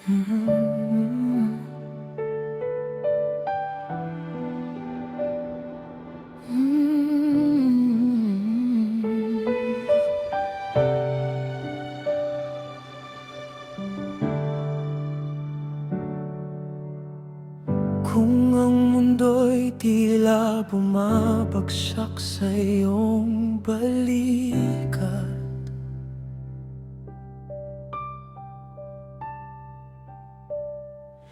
Mm. Kung ang mundo'y tila bumabagsak sa iyong balikat,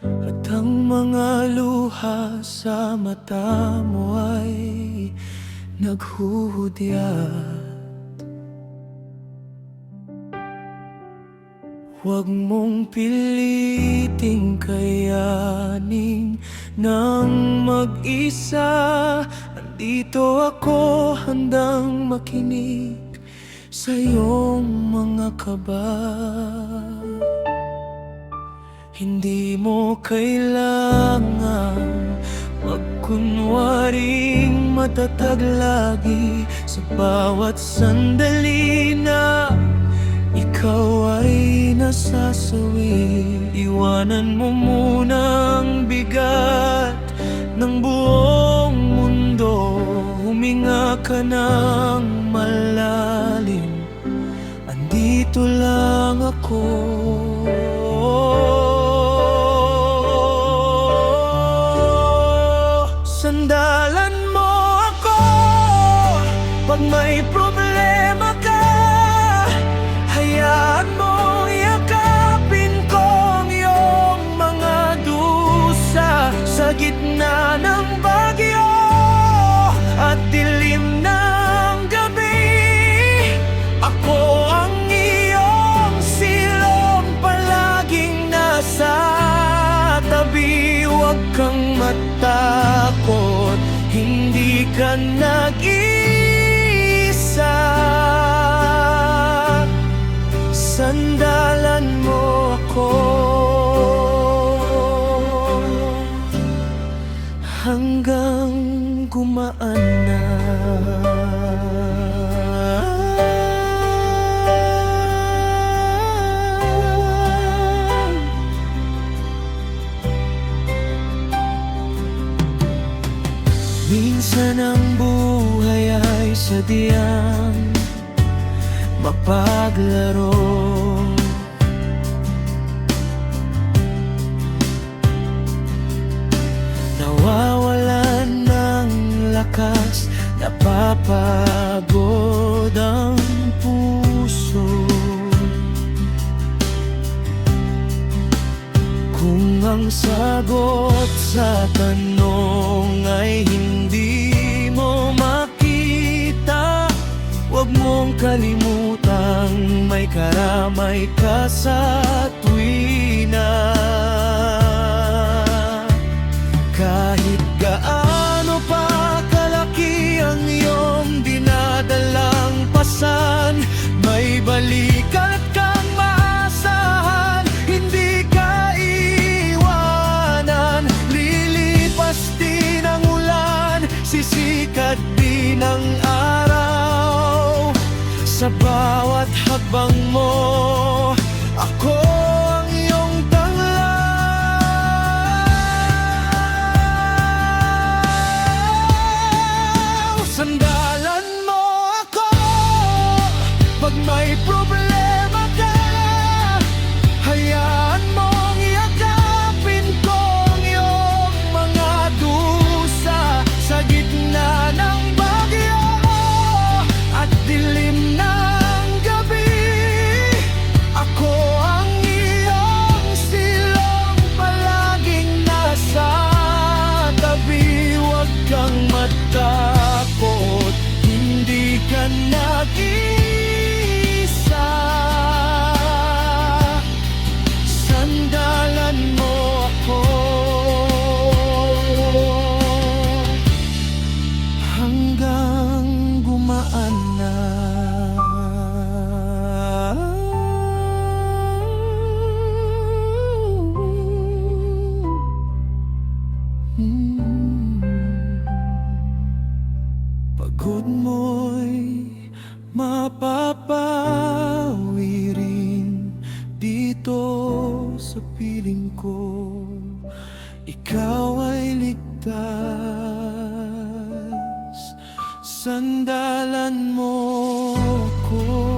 at ang mga luha sa mata mo ay naghuhudyat, huwag mong piliting kayanin ng mag-isa. Andito ako handang makinig sa iyong mga kaba. Hindi mo kailangan magkunwaring matatag lagi sa bawat sandali na ikaw ay nasasawi. Iwanan mo munang bigat ng buong mundo. Huminga ka ng malalim, andito lang ako. Sandalan mo ako pag may problema ka. Hayaan mong yakapin ko ang iyong mga dusa. Sa gitna ng bagyo at dilim ng gabi, ako ang iyong silong palaging nasa tabi. Huwag kang matakot, hindi ka nag-iisa. Sandalan mo ako hanggang gumaan na. Minsan ang buhay ay sadyang mapaglaro. Nawawalan ng lakas, napapagod ang puso. Kung ang sagot sa tanong ay hindi mo makita, huwag mong kalimutang may karamay ka sa tuwina. Kahit gaano pa kalaki ang iyong dinadalang pasan, may balikat kang maasahan, hindi ka iwanan. Lilipas din ang ulan, sisikat din ang araw. Sa bawat hakbang mo, ako ang iyong tanglaw. Sandalan mo ako pag may problema ka. Hayaan mong yakapin ko ang iyong mga dusa. Sa gitna ng bagyo at dilim ng gabi, ako ang iyong sandalan mo ko.